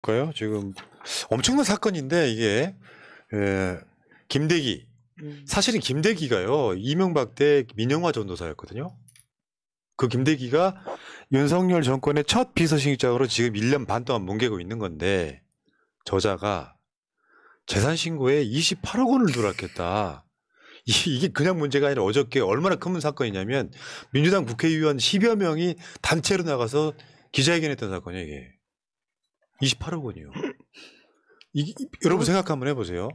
가요? 지금 엄청난 사건인데 이게 김대기 사실은 김대기가요 이명박 때 민영화 전도사였거든요. 그 김대기가 윤석열 정권의 첫 비서실장으로 지금 1년 반 동안 뭉개고 있는 건데 저자가 재산 신고에 28억 원을 누락했다. 이게 그냥 문제가 아니라 어저께 얼마나 큰 사건이냐면 민주당 국회의원 10여 명이 단체로 나가서 기자회견했던 사건이에요. 이게 28억 원이요. 여러분 생각 한번 해보세요.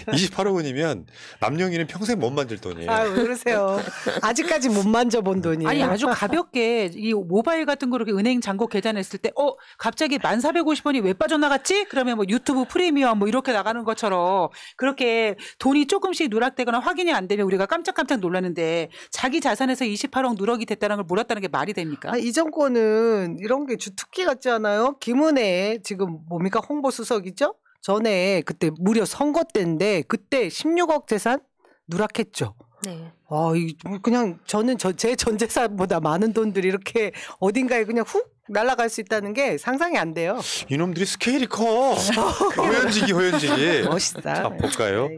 28억 원이면 남영이는 평생 못 만질 돈이에요. 아, 왜 그러세요? 아직까지 못 만져본 돈이에요. 아니 아주 가볍게 이 모바일 같은 거로 은행 잔고 계산했을 때 갑자기 1450원이 왜 빠져나갔지? 그러면 뭐 유튜브 프리미엄 뭐 이렇게 나가는 것처럼 그렇게 돈이 조금씩 누락되거나 확인이 안 되면 우리가 깜짝깜짝 놀랐는데 자기 자산에서 28억 누락이 됐다는 걸 몰랐다는 게 말이 됩니까? 이 정권은 이런 게 주특기 같지 않아요? 김은혜 지금 뭡니까 홍보수석이죠? 전에 그때 무려 선거 때인데 그때 16억 재산 누락했죠. 네. 그냥 저는 제 전 재산보다 많은 돈들이 이렇게 어딘가에 그냥 훅 날아갈 수 있다는 게 상상이 안 돼요. 이놈들이 스케일이 커. 호연지기. 멋있다. 자, 볼까요?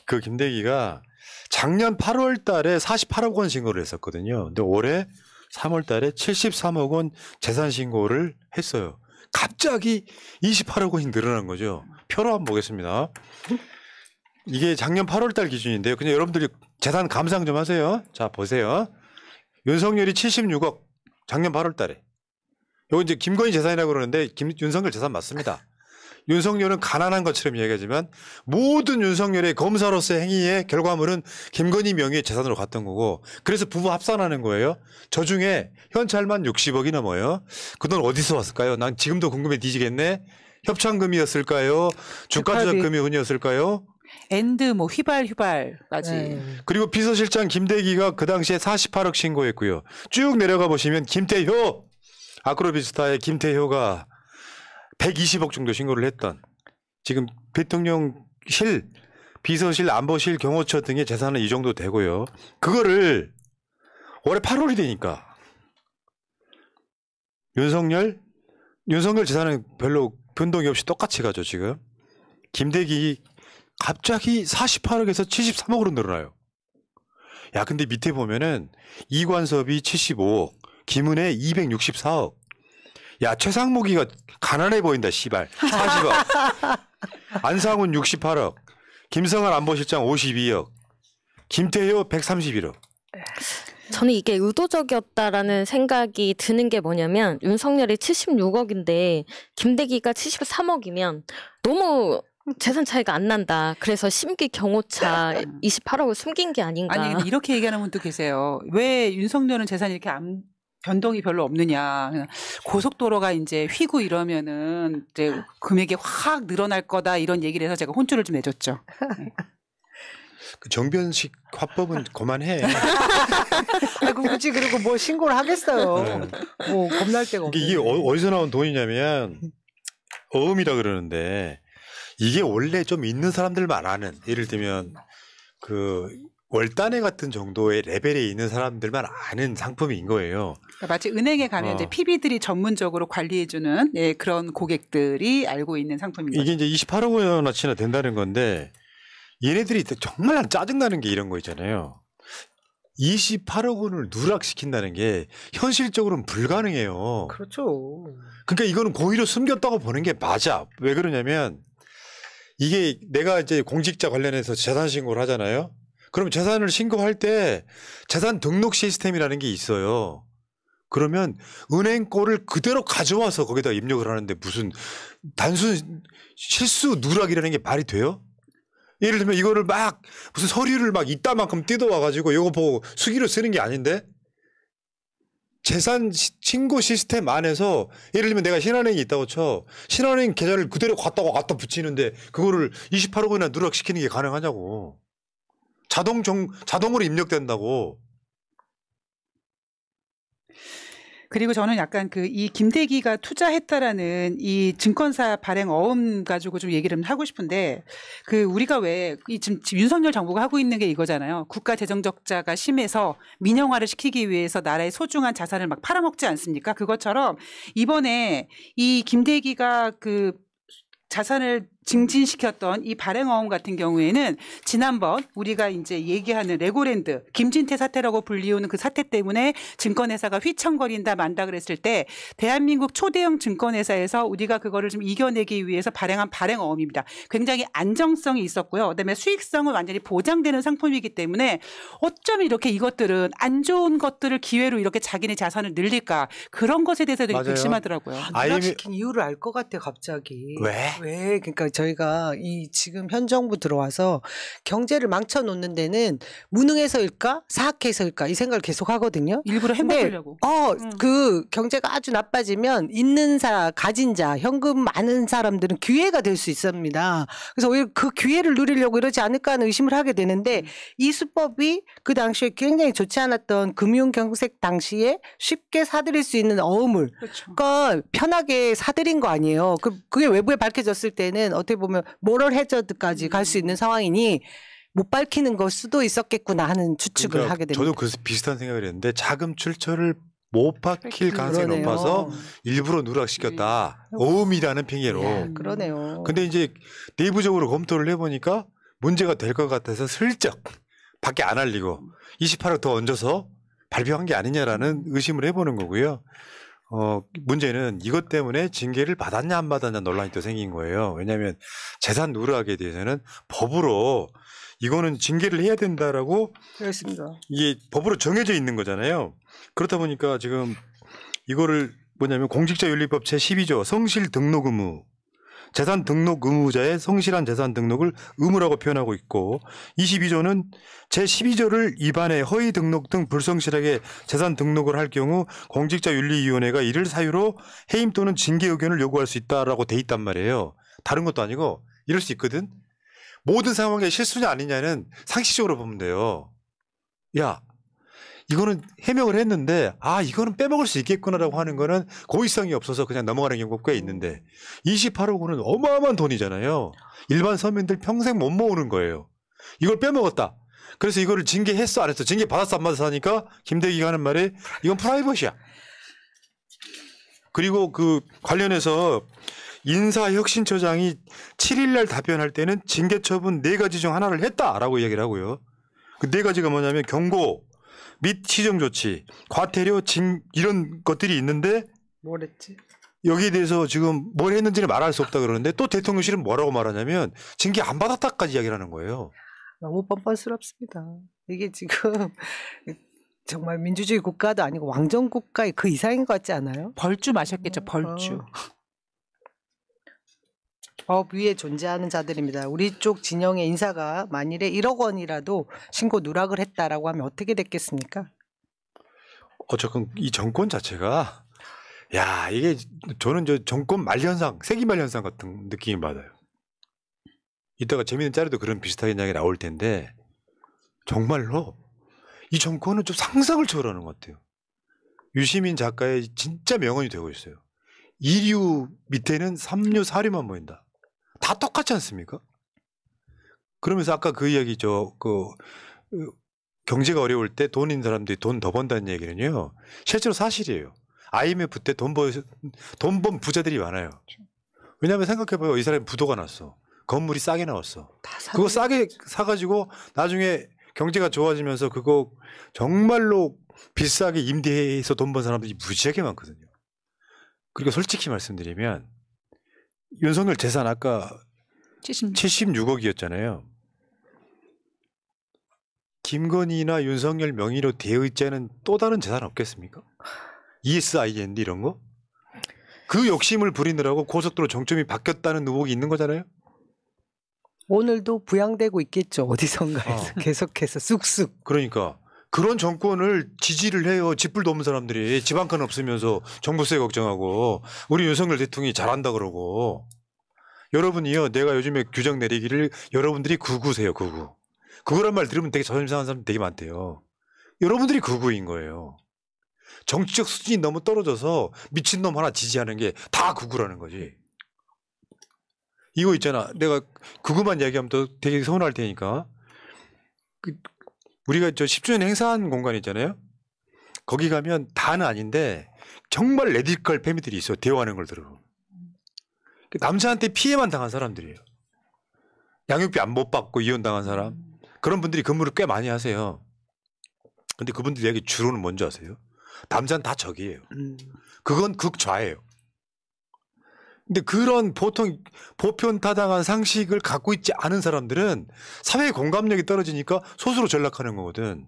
그 김대기가 작년 8월 달에 48억 원 신고를 했었거든요. 근데 올해 3월 달에 73억 원 재산 신고를 했어요. 갑자기 28억 원이 늘어난 거죠. 표로 한번 보겠습니다. 이게 작년 8월 달 기준인데요. 그냥 여러분들이 재산 감상 좀 하세요. 자, 보세요. 윤석열이 76억 작년 8월 달에. 이거 이제 김건희 재산이라고 그러는데 윤석열 재산 맞습니다. 윤석열은 가난한 것처럼 이야기하지만 모든 윤석열의 검사로서의 행위의 결과물은 김건희 명의의 재산으로 갔던 거고 그래서 부부 합산하는 거예요. 저 중에 현찰만 60억이 넘어요. 그 돈 어디서 왔을까요? 난 지금도 궁금해 뒤지겠네. 협찬금이었을까요? 주가조작금이었을까요? 엔드 뭐 휘발까지. 네. 그리고 비서실장 김대기가 그 당시에 48억 신고했고요. 쭉 내려가 보시면 김태효 아크로비스타의 김태효가 120억 정도 신고를 했던 지금 대통령실, 비서실, 안보실, 경호처 등의 재산은 이 정도 되고요. 그거를 올해 8월이 되니까 윤석열 재산은 별로 변동이 없이 똑같이 가죠 지금. 김대기 갑자기 48억에서 73억으로 늘어나요. 야 근데 밑에 보면은 이관섭이 75억, 김은혜 264억. 야 최상무기가 가난해 보인다 씨발 40억. 안상훈 68억, 김성한 안보실장 52억, 김태효 131억. 저는 이게 의도적이었다라는 생각이 드는 게 뭐냐면 윤석열이 76억인데 김대기가 73억이면 너무 재산 차이가 안 난다. 그래서 심기 경호차 28억을 숨긴 게 아닌가. 아니 이렇게 얘기하는 분도 계세요. 왜 윤석열은 재산이 이렇게 변동이 별로 없느냐. 고속도로가 이제 휘고 이러면은 이제 금액이 확 늘어날 거다 이런 얘기를 해서 제가 혼쭐을 좀 내줬죠. 그 정변식 화법은 그만해. 굳이 그리고 뭐 신고를 하겠어요. 네. 뭐 겁날 데가 없네. 이게 어디서 나온 돈이냐면 어음이라 그러는데 이게 원래 좀 있는 사람들만 아는 예를 들면 그 월단회 같은 정도의 레벨에 있는 사람들만 아는 상품인 거예요. 그러니까 마치 은행에 가면 이제 PB들이 전문적으로 관리해주는 그런 고객들이 알고 있는 상품인 거죠. 이게 이제 28억 원어치나 된다는 건데 얘네들이 정말 짜증나는 게 이런 거 있잖아요. 28억 원을 누락시킨다는 게 현실적으로는 불가능해요. 그렇죠. 그러니까 이거는 고의로 숨겼다고 보는 게 맞아. 왜 그러냐면 이게 내가 이제 공직자 관련해서 재산 신고를 하잖아요. 그럼 재산을 신고할 때 재산 등록 시스템이라는 게 있어요. 그러면 은행 거를 그대로 가져와서 거기다 입력을 하는데 무슨 단순 실수 누락이라는 게 말이 돼요? 예를 들면 이거를 막 무슨 서류를 막 이따만큼 뜯어와가지고 이거 보고 수기로 쓰는 게 아닌데 재산 신고 시스템 안에서 예를 들면 내가 신한은행이 있다고 쳐. 신한은행 계좌를 그대로 갖다 붙이는데 그거를 28억 원이나 누락시키는 게 가능하냐고. 자동으로 입력된다고. 그리고 저는 약간 그 이 김대기가 투자했다라는 이 증권사 발행 어음 가지고 좀 얘기를 하고 싶은데 그 우리가 왜 이 지금 윤석열 정부가 하고 있는 게 이거잖아요. 국가 재정 적자가 심해서 민영화를 시키기 위해서 나라의 소중한 자산을 막 팔아먹지 않습니까? 그것처럼 이번에 이 김대기가 그 자산을 증진시켰던 이 발행어음 같은 경우에는 지난번 우리가 이제 얘기하는 레고랜드 김진태 사태라고 불리우는 그 사태 때문에 증권회사가 휘청거린다 만다 그랬을 때 대한민국 초대형 증권회사에서 우리가 그거를 좀 이겨내기 위해서 발행한 발행어음입니다. 굉장히 안정성이 있었고요. 그다음에 수익성은 완전히 보장되는 상품이기 때문에 어쩜 이렇게 이것들은 안 좋은 것들을 기회로 이렇게 자기네 자산을 늘릴까 그런 것에 대해서 되게 맞아요. 백심하더라고요. 누락시킨 이유를 알 것 같아 갑자기. 왜? 그러니까 저희가 이 지금 현 정부 들어와서 경제를 망쳐놓는 데는 무능해서일까 사악해서일까 이 생각을 계속 하거든요. 일부러 해먹으려고. 그 경제가 아주 나빠지면 있는 가진 자, 현금 많은 사람들은 기회가 될 수 있습니다. 그래서 오히려 그 기회를 누리려고 이러지 않을까 하는 의심을 하게 되는데 이 수법이 그 당시에 굉장히 좋지 않았던 금융 경색 당시에 쉽게 사들일 수 있는 어음을 그렇죠. 그러니까 편하게 사들인 거 아니에요. 그게 외부에 밝혀졌을 때는 어떻게 보면 모럴 해저드까지 갈 수 있는 상황이니 못 밝히는 걸 수도 있었겠구나 하는 추측을 그러니까 하게 됩니다. 저도 그 비슷한 생각을 했는데 자금 출처를 못 밝힐 가능성이 그러네요. 높아서 일부러 누락시켰다. 어음이라는 핑계로. 그러네요. 근데 이제 내부적으로 검토를 해보니까 문제가 될 것 같아서 슬쩍 밖에 안 알리고 28억 더 얹어서 발표한 게 아니냐라는 의심을 해보는 거고요. 문제는 이것 때문에 징계를 받았냐 안 받았냐 논란이 또 생긴 거예요. 왜냐하면 재산 누락에 대해서는 법으로 이거는 징계를 해야 된다라고 그렇습니다. 이게 법으로 정해져 있는 거잖아요. 그렇다 보니까 지금 이거를 뭐냐면 공직자윤리법 제12조 성실 등록 의무 재산 등록 의무자의 성실한 재산 등록을 의무라고 표현하고 있고 22조는 제12조를 위반해 허위 등록 등 불성실하게 재산 등록을 할 경우 공직자윤리위원회가 이를 사유로 해임 또는 징계 의견을 요구할 수 있다라고 돼 있단 말이에요. 다른 것도 아니고 이럴 수 있거든. 모든 상황에 실수냐 아니냐는 상식적으로 보면 돼요. 야, 이거는 해명을 했는데 이거는 빼먹을 수 있겠구나라고 하는 거는 고의성이 없어서 그냥 넘어가는 경우가 꽤 있는데 28억 원은 어마어마한 돈이잖아요. 일반 서민들 평생 못 모으는 거예요. 이걸 빼먹었다. 그래서 이거를 징계했어 안 했어. 징계 받았어 안 받았어 하니까 김대기가 하는 말이 이건 프라이버시야. 그리고 그 관련해서 인사혁신처장이 7일날 답변할 때는 징계 처분 4가지 중 하나를 했다라고 이야기를 하고요. 그 4가지가 뭐냐면 경고 및 시정 조치, 과태료, 이런 것들이 있는데 뭘 했지? 여기에 대해서 지금 뭘 했는지는 말할 수 없다 그러는데 또 대통령실은 뭐라고 말하냐면 징계 안 받았다까지 이야기를 하는 거예요. 너무 뻔뻔스럽습니다. 이게 지금 정말 민주주의 국가도 아니고 왕정 국가의 그 이상인 것 같지 않아요? 벌주 마셨겠죠. 벌주. 법 위에 존재하는 자들입니다. 우리 쪽 진영의 인사가 만일에 1억 원이라도 신고 누락을 했다라고 하면 어떻게 됐겠습니까? 어쨌든 이 정권 자체가 이게 저는 저 정권 말현상, 세기 말현상 같은 느낌이 받아요. 이따가 재미있는 짤에도 그런 비슷한 이야기 나올 텐데 정말로 이 정권은 좀 상상을 초월하는 것 같아요. 유시민 작가의 진짜 명언이 되고 있어요. 2류 밑에는 3류, 4류만 보인다. 다 똑같지 않습니까? 그러면서 아까 그 이야기죠. 경제가 어려울 때 돈 있는 사람들이 돈 더 번다는 얘기는요. 실제로 사실이에요. IMF 때 돈 번 부자들이 많아요. 왜냐하면 생각해봐요. 이 사람이 부도가 났어. 건물이 싸게 나왔어. 그거 싸게 사가지고 나중에 경제가 좋아지면서 그거 정말로 비싸게 임대해서 돈 번 사람들이 무지하게 많거든요. 그리고 솔직히 말씀드리면 윤석열 재산 아까 76억이었잖아요. 김건희나 윤석열 명의로 되어 있지 않은 또 다른 재산 없겠습니까? ESIND 이런 거? 그 욕심을 부리느라고 고속도로 정점이 바뀌었다는 의혹이 있는 거잖아요. 오늘도 부양되고 있겠죠. 어디선가에서 계속해서 쑥쑥. 그러니까 그런 정권을 지지를 해요. 집불도 없는 사람들이. 집 한 칸 없으면서 정부세 걱정하고 우리 윤석열 대통령이 잘한다 그러고. 여러분이요. 내가 요즘에 규정 내리기를 여러분들이 구구세요. 구구란 말 들으면 되게 자존심 상한 사람 되게 많대요. 여러분들이 구구인 거예요. 정치적 수준이 너무 떨어져서 미친놈 하나 지지하는 게 다 극우라는 거지. 이거 있잖아. 내가 극우만 이야기하면 또 되게 서운할 테니까. 우리가 저 10주년 행사한 공간 있잖아요. 거기 가면 다는 아닌데 정말 레디컬 패미들이 있어. 대화하는 걸 들어. 남자한테 피해만 당한 사람들이에요. 양육비 안 못 받고 이혼당한 사람. 그런 분들이 근무를 꽤 많이 하세요. 근데 그분들 얘기 주로는 뭔지 아세요? 남자는 다 적이에요. 그건 극좌예요. 근데 그런 보통 보편타당한 상식을 갖고 있지 않은 사람들은 사회 공감력이 떨어지니까 소수로 전락하는 거거든.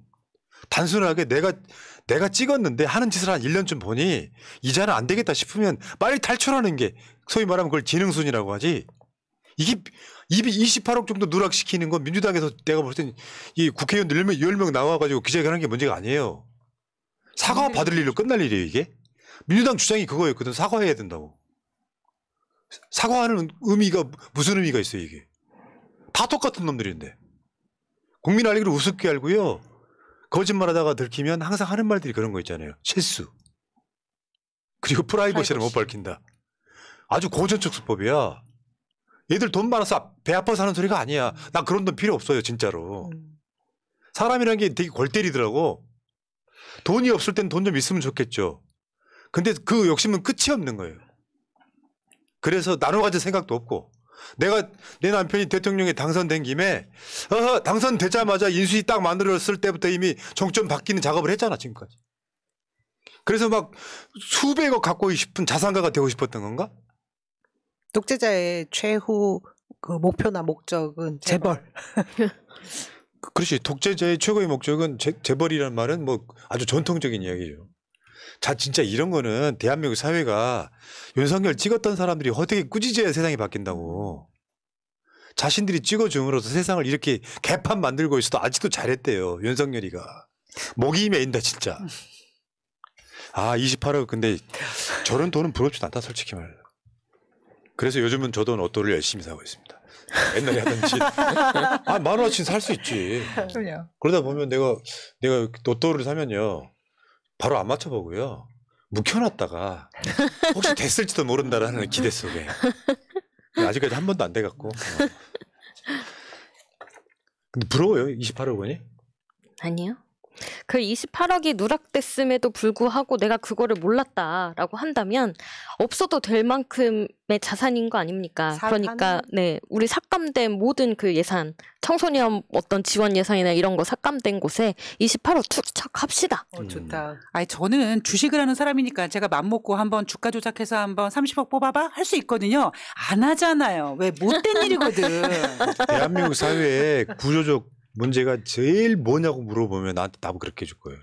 단순하게 내가 찍었는데 하는 짓을 한 1년쯤 보니 이제는 안 되겠다 싶으면 빨리 탈출하는 게 소위 말하면 그걸 지능순이라고 하지. 이게 입이 28억 정도 누락시키는 건 민주당에서 내가 볼 땐 이 국회의원들 10명 나와가지고 기자회견하는 게 문제가 아니에요. 사과 받을 일로 끝날 일이에요 이게. 민주당 주장이 그거였거든. 사과해야 된다고. 사과하는 의미가 무슨 의미가 있어요 이게. 다 똑같은 놈들인데. 국민 알기를 우습게 알고요. 거짓말하다가 들키면 항상 하는 말들이 그런 거 있잖아요. 실수. 그리고 프라이버시를 못 밝힌다. 아주 고전적 수법이야. 얘들 돈 많아서 배 아파서 하는 소리가 아니야. 나 그런 돈 필요 없어요 진짜로. 사람이라는 게 되게 골 때리더라고. 돈이 없을 땐 돈 좀 있으면 좋겠죠. 근데 그 욕심은 끝이 없는 거예요. 그래서 나눠 가질 생각도 없고. 내 남편이 대통령에 당선된 김에 당선되자마자 인수위 딱 만들었을 때부터 이미 정점 바뀌는 작업을 했잖아 지금까지. 그래서 막 수백억 갖고 싶은 자산가가 되고 싶었던 건가? 독재자의 최후 그 목표나 목적은 재벌. 그렇지. 독재자의 최고의 목적은 재벌이라는 말은 뭐 아주 전통적인 이야기죠. 자, 진짜 이런 거는 대한민국 사회가 윤석열 찍었던 사람들이 어떻게 꾸짖어야 세상이 바뀐다고. 자신들이 찍어줌으로써 세상을 이렇게 개판 만들고 있어도 아직도 잘했대요. 윤석열이가. 목이 메인다 진짜. 28억 근데 저런 돈은 부럽지도 않다 솔직히 말해서. 그래서 요즘은 저도 로또를 열심히 사고 있습니다. 옛날에 하던 짓. 10,000원어치는 살 수 있지. 그러다 보면 내가 로또를 사면요. 바로 안 맞춰보고요. 묵혀놨다가 혹시 됐을지도 모른다라는 기대 속에. 아직까지 한 번도 안 돼갖고. 근데 부러워요. 28억 원이? 아니요. 그 28억이 누락됐음에도 불구하고 내가 그거를 몰랐다라고 한다면 없어도 될 만큼의 자산인 거 아닙니까? 그러니까 네, 우리 삭감된 모든 그 예산, 청소년 어떤 지원 예산이나 이런 거 삭감된 곳에 28억 투척합시다. 좋다. 아니 저는 주식을 하는 사람이니까 제가 맘먹고 한번 주가 조작해서 한번 30억 뽑아봐 할 수 있거든요. 안 하잖아요. 왜 못된 일이거든. 대한민국 사회의 구조적 문제가 제일 뭐냐고 물어보면 나한테 답을 그렇게 해줄 거예요.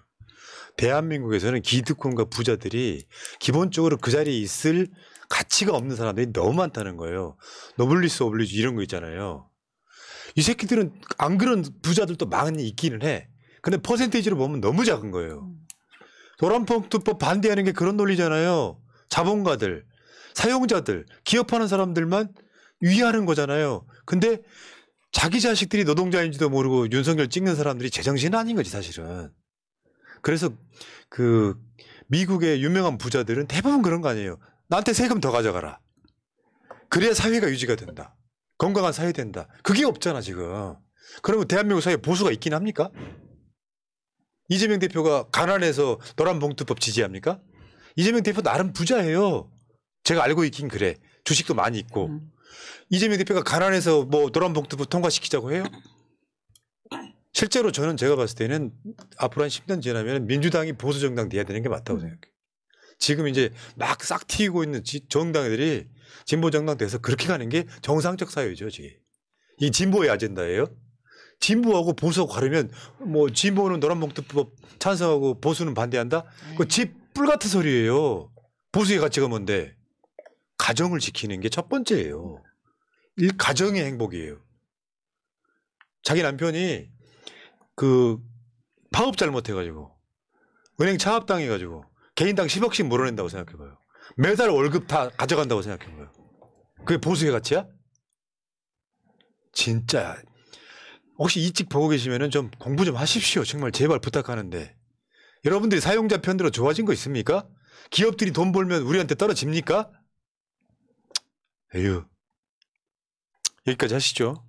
대한민국에서는 기득권과 부자들이 기본적으로 그 자리에 있을 가치가 없는 사람들이 너무 많다는 거예요. 노블리스 오블리주 이런 거 있잖아요. 이 새끼들은 안 그런 부자들도 많이 있기는 해. 근데 퍼센테이지로 보면 너무 작은 거예요. 노란봉투법 반대하는 게 그런 논리잖아요. 자본가들, 사용자들, 기업하는 사람들만 위하는 거잖아요. 근데 자기 자식들이 노동자인지도 모르고 윤석열 찍는 사람들이 제정신 아닌 거지 사실은. 그래서 그 미국의 유명한 부자들은 대부분 그런 거 아니에요. 나한테 세금 더 가져가라. 그래야 사회가 유지가 된다. 건강한 사회 된다. 그게 없잖아 지금. 그러면 대한민국 사회에 보수가 있긴 합니까? 이재명 대표가 가난해서 노란봉투법 지지합니까? 이재명 대표 나름 부자예요. 제가 알고 있긴 그래. 주식도 많이 있고. 이재명 대표가 가난해서 뭐 노란봉투법 통과시키자고 해요? 실제로 저는 제가 봤을 때는 앞으로 한 10년 지나면 민주당이 보수정당 돼야 되는 게 맞다고 생각해요. 지금 이제 막 싹 튀고 있는 정당들이 진보정당 돼서 그렇게 가는 게 정상적 사회죠. 지금. 이 진보의 아젠다예요. 진보하고 보수하고 가르면 뭐 진보는 노란봉투법 찬성하고 보수는 반대한다? 그 집 뿔 같은 소리예요. 보수의 가치가 뭔데? 가정을 지키는 게 첫 번째예요. 가정의 행복이에요. 자기 남편이 그 파업 잘못해가지고 은행 차압당해가지고 개인당 10억씩 몰아낸다고 생각해봐요. 매달 월급 다 가져간다고 생각해봐요. 그게 보수의 가치야? 진짜 혹시 이 찍 보고 계시면은 좀 공부 좀 하십시오. 정말 제발 부탁하는데 여러분들이 사용자 편으로 좋아진 거 있습니까? 기업들이 돈 벌면 우리한테 떨어집니까? 에휴. 여기까지 하시죠.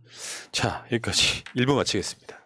자, 여기까지 1부 마치겠습니다.